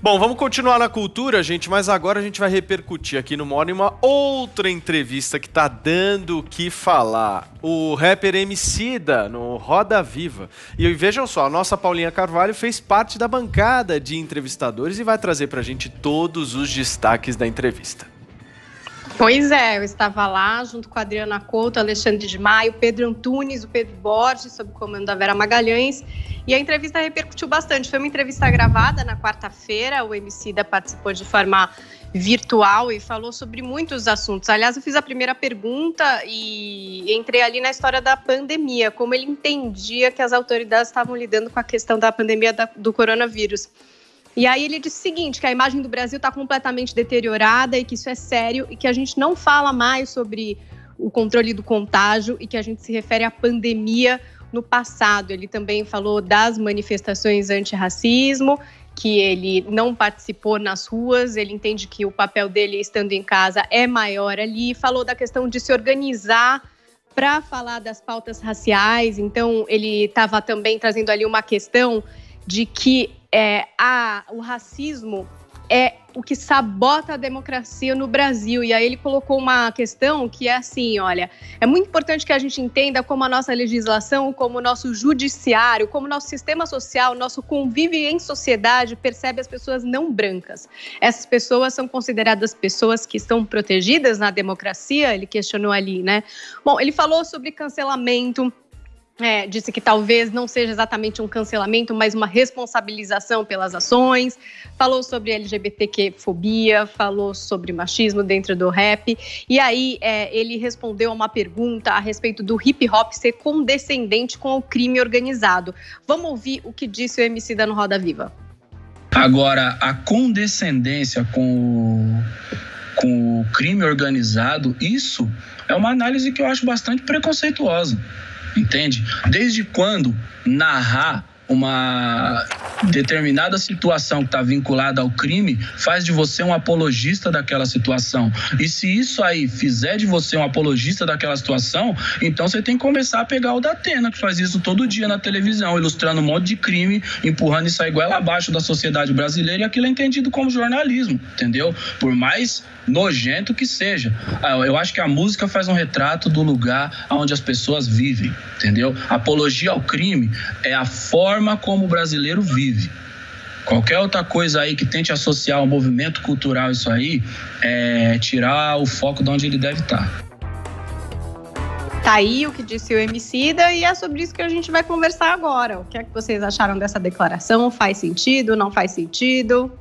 Bom, vamos continuar na cultura, gente, mas agora a gente vai repercutir aqui no Morning uma outra entrevista que tá dando o que falar. O rapper Emicida, no Roda Viva. E vejam só, a nossa Paulinha Carvalho fez parte da bancada de entrevistadores e vai trazer pra gente todos os destaques da entrevista. Pois é, eu estava lá junto com a Adriana Couto, Alexandre de Maio, Pedro Antunes, o Pedro Borges, sob o comando da Vera Magalhães, e a entrevista repercutiu bastante. Foi uma entrevista gravada na quarta-feira, o Emicida participou de forma virtual e falou sobre muitos assuntos. Aliás, eu fiz a primeira pergunta e entrei ali na história da pandemia, como ele entendia que as autoridades estavam lidando com a questão da pandemia do coronavírus. E aí ele disse o seguinte, que a imagem do Brasil está completamente deteriorada e que isso é sério e que a gente não fala mais sobre o controle do contágio e que a gente se refere à pandemia no passado. Ele também falou das manifestações antirracismo, que ele não participou nas ruas, ele entende que o papel dele estando em casa é maior ali, falou da questão de se organizar para falar das pautas raciais, então ele estava também trazendo ali uma questão de que o racismo é o que sabota a democracia no Brasil. E aí ele colocou uma questão que é assim, olha, é muito importante que a gente entenda como a nossa legislação, como o nosso judiciário, como o nosso sistema social, nosso convívio em sociedade percebe as pessoas não brancas. Essas pessoas são consideradas pessoas que estão protegidas na democracia, ele questionou ali, né? Bom, ele falou sobre cancelamento, disse que talvez não seja exatamente um cancelamento, mas uma responsabilização pelas ações, falou sobre LGBTQ-fobia, falou sobre machismo dentro do rap, e aí ele respondeu a uma pergunta a respeito do hip-hop ser condescendente com o crime organizado. Vamos ouvir o que disse o Emicida no Roda Viva. Agora, a condescendência com o crime organizado, isso é uma análise que eu acho bastante preconceituosa. Entende? Desde quando narrar uma determinada situação que está vinculada ao crime faz de você um apologista daquela situação? E se isso aí fizer de você um apologista daquela situação, então você tem que começar a pegar o Datena, que faz isso todo dia na televisão, ilustrando um monte de crime, empurrando isso aí goela abaixo da sociedade brasileira, e aquilo é entendido como jornalismo, entendeu? Por mais nojento que seja. Eu acho que a música faz um retrato do lugar onde as pessoas vivem, entendeu? Apologia ao crime é a forma como o brasileiro vive. Qualquer outra coisa aí que tente associar ao movimento cultural, isso aí, é tirar o foco de onde ele deve estar. Tá aí o que disse o Emicida e é sobre isso que a gente vai conversar agora. O que é que vocês acharam dessa declaração? Faz sentido? Não faz sentido?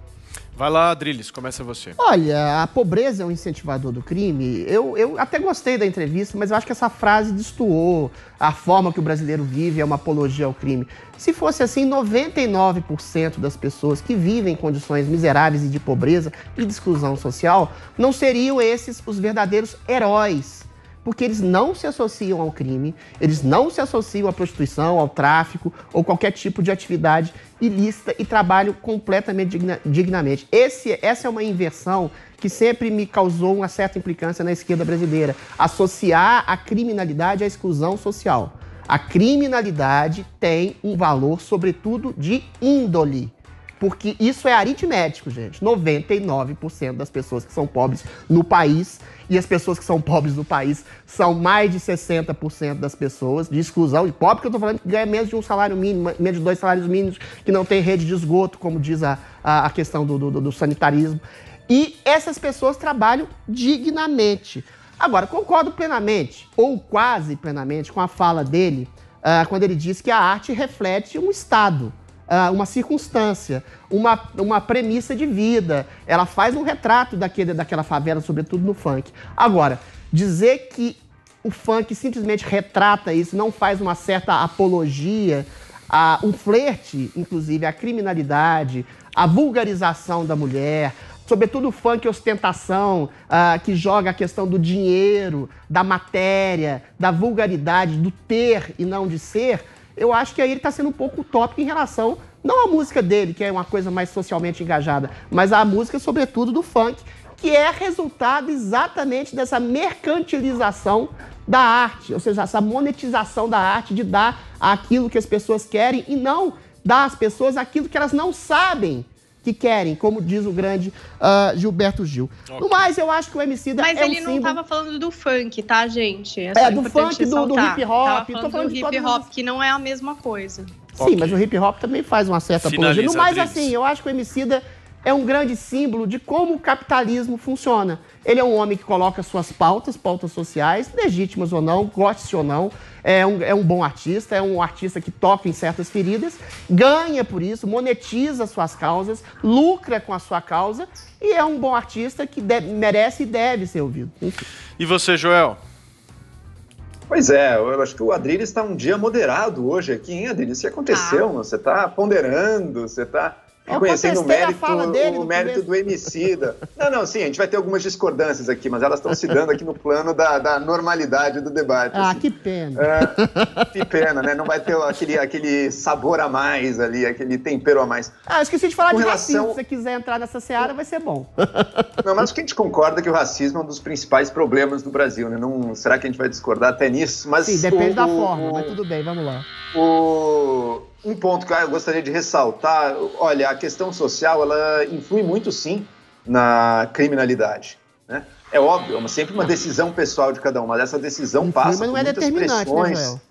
Vai lá, Adriles, começa você. Olha, a pobreza é um incentivador do crime. Eu até gostei da entrevista, mas eu acho que essa frase destoou. A forma que o brasileiro vive é uma apologia ao crime. Se fosse assim, 99% das pessoas que vivem em condições miseráveis e de pobreza e de exclusão social não seriam esses os verdadeiros heróis. Porque eles não se associam ao crime, eles não se associam à prostituição, ao tráfico ou qualquer tipo de atividade ilícita e trabalham completamente dignamente. Essa é uma inversão que sempre me causou uma certa implicância na esquerda brasileira. Associar a criminalidade à exclusão social. A criminalidade tem um valor, sobretudo, de índole. Porque isso é aritmético, gente. 99% das pessoas que são pobres no país, e as pessoas que são pobres no país são mais de 60% das pessoas de exclusão. E pobre que eu tô falando que ganha menos de um salário mínimo, menos de 2 salários mínimos, que não tem rede de esgoto, como diz a questão do sanitarismo. E essas pessoas trabalham dignamente. Agora, concordo plenamente, ou quase plenamente, com a fala dele, quando ele diz que a arte reflete um estado. Uma circunstância, uma premissa de vida. Ela faz um retrato daquela favela, sobretudo no funk. Agora, dizer que o funk simplesmente retrata isso, não faz uma certa apologia, um flerte, inclusive, à criminalidade, à vulgarização da mulher, sobretudo o funk ostentação, que joga a questão do dinheiro, da matéria, da vulgaridade, do ter e não de ser. Eu acho que aí ele está sendo um pouco utópico em relação, não à música dele, que é uma coisa mais socialmente engajada, mas à música, sobretudo, do funk, que é resultado exatamente dessa mercantilização da arte, ou seja, essa monetização da arte, de dar aquilo que as pessoas querem e não dar às pessoas aquilo que elas não sabem que querem, como diz o grande Gilberto Gil. Okay. No mais, eu acho que o Emicida Mas é um ele não símbolo... estava falando do funk, tá, gente? Do funk, do hip hop. Tô falando do hip hop, que não é a mesma coisa. Sim, mas o hip hop também faz uma certa apologia. No mais, assim, eu acho que o Emicida é um grande símbolo de como o capitalismo funciona. Ele é um homem que coloca suas pautas sociais, legítimas ou não, goste ou não. É um bom artista, é um artista que toca em certas feridas, ganha por isso, monetiza suas causas, lucra com a sua causa e é um bom artista que merece e deve ser ouvido. Enfim. E você, Joel? Pois é, eu acho que o Adriles está um dia moderado hoje aqui, hein, Adriles? O que aconteceu? Você está ponderando, você está reconhecendo o mérito do Emicida. Não, sim, a gente vai ter algumas discordâncias aqui, mas elas estão se dando aqui no plano da normalidade do debate. Assim. Que pena. Que pena, né? Não vai ter aquele sabor a mais ali, aquele tempero a mais. Esqueci de falar de racismo. Se você quiser entrar nessa seara, vai ser bom. Não, mas acho que a gente concorda que o racismo é um dos principais problemas do Brasil, né? Será que a gente vai discordar até nisso? Mas sim, depende da forma, mas tudo bem, vamos lá. Um ponto que eu gostaria de ressaltar, olha, a questão social, ela influi muito, sim, na criminalidade, né? É óbvio, é sempre uma decisão pessoal de cada um, mas essa decisão passa por muitas pressões. Né,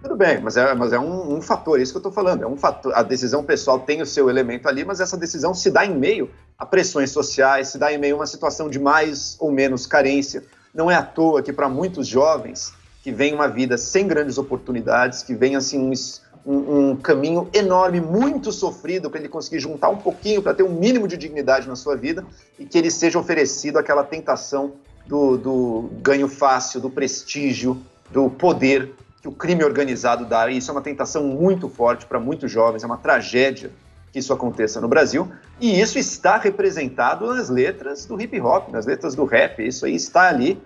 tudo bem, mas é um fator, é isso que eu estou falando, é um fator. A decisão pessoal tem o seu elemento ali, mas essa decisão se dá em meio a pressões sociais, se dá em meio a uma situação de mais ou menos carência. Não é à toa que para muitos jovens que vem uma vida sem grandes oportunidades, que vem assim um caminho enorme, muito sofrido, para ele conseguir juntar um pouquinho, para ter um mínimo de dignidade na sua vida, e que ele seja oferecido aquela tentação do ganho fácil, do prestígio, do poder que o crime organizado dá. E isso é uma tentação muito forte para muitos jovens, é uma tragédia que isso aconteça no Brasil, e isso está representado nas letras do hip hop, nas letras do rap. Isso aí está ali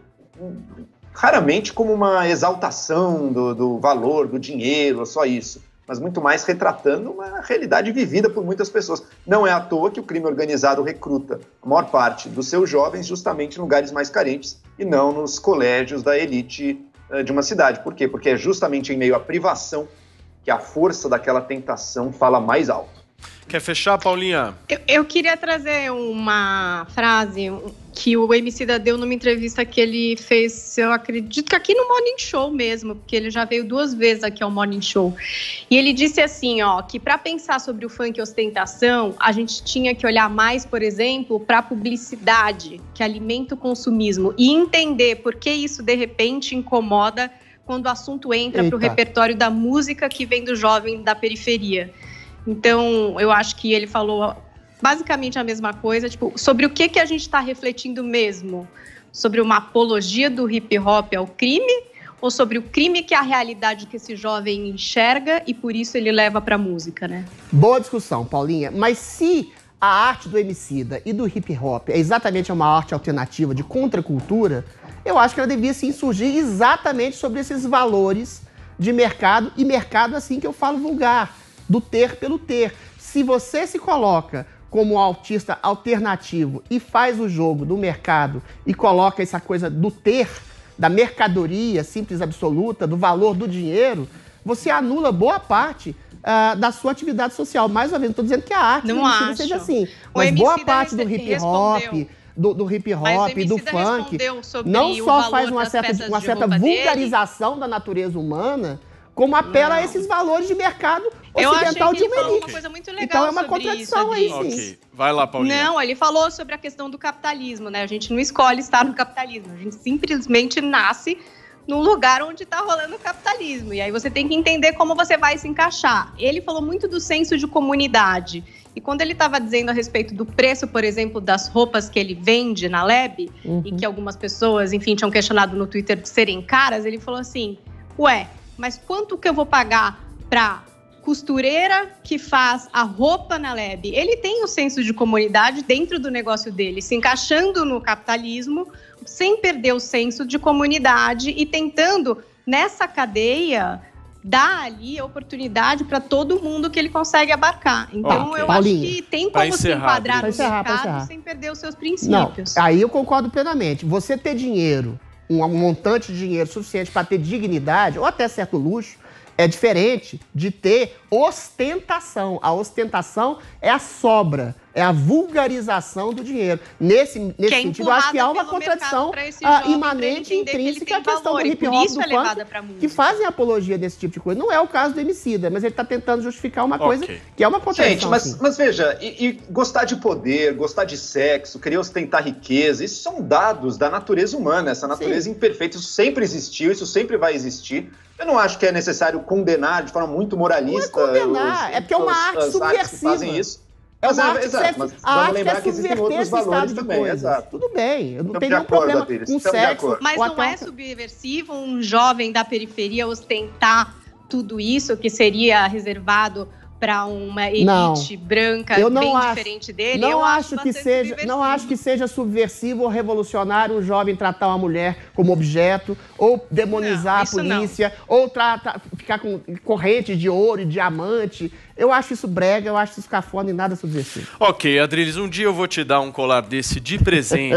raramente como uma exaltação do valor, do dinheiro, só isso, mas muito mais retratando uma realidade vivida por muitas pessoas. Não é à toa que o crime organizado recruta a maior parte dos seus jovens justamente em lugares mais carentes e não nos colégios da elite de uma cidade. Por quê? Porque é justamente em meio à privação que a força daquela tentação fala mais alto. Quer fechar, Paulinha? Eu queria trazer uma frase que o Emicida deu numa entrevista que ele fez, eu acredito que aqui no Morning Show mesmo, porque ele já veio 2 vezes aqui ao Morning Show. E ele disse assim, que para pensar sobre o funk e ostentação, a gente tinha que olhar mais, por exemplo, para a publicidade, que alimenta o consumismo, e entender por que isso, de repente, incomoda quando o assunto entra para o repertório da música que vem do jovem da periferia. Então, eu acho que ele falou basicamente a mesma coisa, sobre o que a gente está refletindo mesmo? Sobre uma apologia do hip hop ao crime ou sobre o crime que é a realidade que esse jovem enxerga e por isso ele leva para a música, né? Boa discussão, Paulinha. Mas se a arte do Emicida e do hip hop é exatamente uma arte alternativa de contracultura, eu acho que ela devia se insurgir exatamente sobre esses valores de mercado, e mercado assim que eu falo vulgar, do ter pelo ter. Se você se coloca como um artista alternativo e faz o jogo do mercado e coloca essa coisa do ter, da mercadoria simples absoluta, do valor do dinheiro, você anula boa parte da sua atividade social. Mais uma vez, não estou dizendo que a arte não do seja assim, mas boa parte do hip hop, do hip hop, do funk, não só faz uma certa vulgarização da natureza humana, como apela a esses valores de mercado ocidental de uma elite. Uma coisa muito legal. Então é uma contradição aí, sim. Ok, vai lá, Paulinha. Não, ele falou sobre a questão do capitalismo, né? A gente não escolhe estar no capitalismo, a gente simplesmente nasce num lugar onde está rolando o capitalismo. E aí você tem que entender como você vai se encaixar. Ele falou muito do senso de comunidade. E quando ele estava dizendo a respeito do preço, por exemplo, das roupas que ele vende na Leb, e que algumas pessoas, enfim, tinham questionado no Twitter de serem caras, ele falou assim, mas quanto que eu vou pagar para costureira que faz a roupa na Leb? Ele tem o senso de comunidade dentro do negócio dele, se encaixando no capitalismo, sem perder o senso de comunidade e tentando, nessa cadeia, dar ali a oportunidade para todo mundo que ele consegue abarcar. Então, eu Paulinha, acho que tem como se enquadrar no mercado sem perder os seus princípios. Não, aí eu concordo plenamente. Você ter dinheiro, um montante de dinheiro suficiente para ter dignidade, ou até certo luxo, é diferente de ter ostentação. A ostentação é a sobra, é a vulgarização do dinheiro. Nesse sentido, eu acho que há uma contradição imanente e intrínseca à questão do hip hop, do funk, que fazem apologia desse tipo de coisa. Não é o caso do Emicida, mas ele está tentando justificar uma coisa que é uma contradição. Gente, mas veja, e gostar de poder, gostar de sexo, querer ostentar riqueza, isso são dados da natureza humana, essa natureza imperfeita, isso sempre existiu, isso sempre vai existir. Eu não acho que é necessário condenar de forma muito moralista. Não é condenar, é porque é uma arte subversiva. Que fazem isso. É uma arte que lembrar que existem outros valores também. Exato. Tudo bem, eu não tenho nenhum problema com sexo. Mas não é subversivo um jovem da periferia ostentar tudo isso que seria reservado para uma elite branca bem diferente dele? Não acho que seja subversivo ou revolucionário um jovem tratar uma mulher como objeto, ou demonizar a polícia, ou ficar com corrente de ouro e diamante. Eu acho isso brega, eu acho isso cafona e nada subversivo. Ok, Adriles, um dia eu vou te dar um colar desse de presente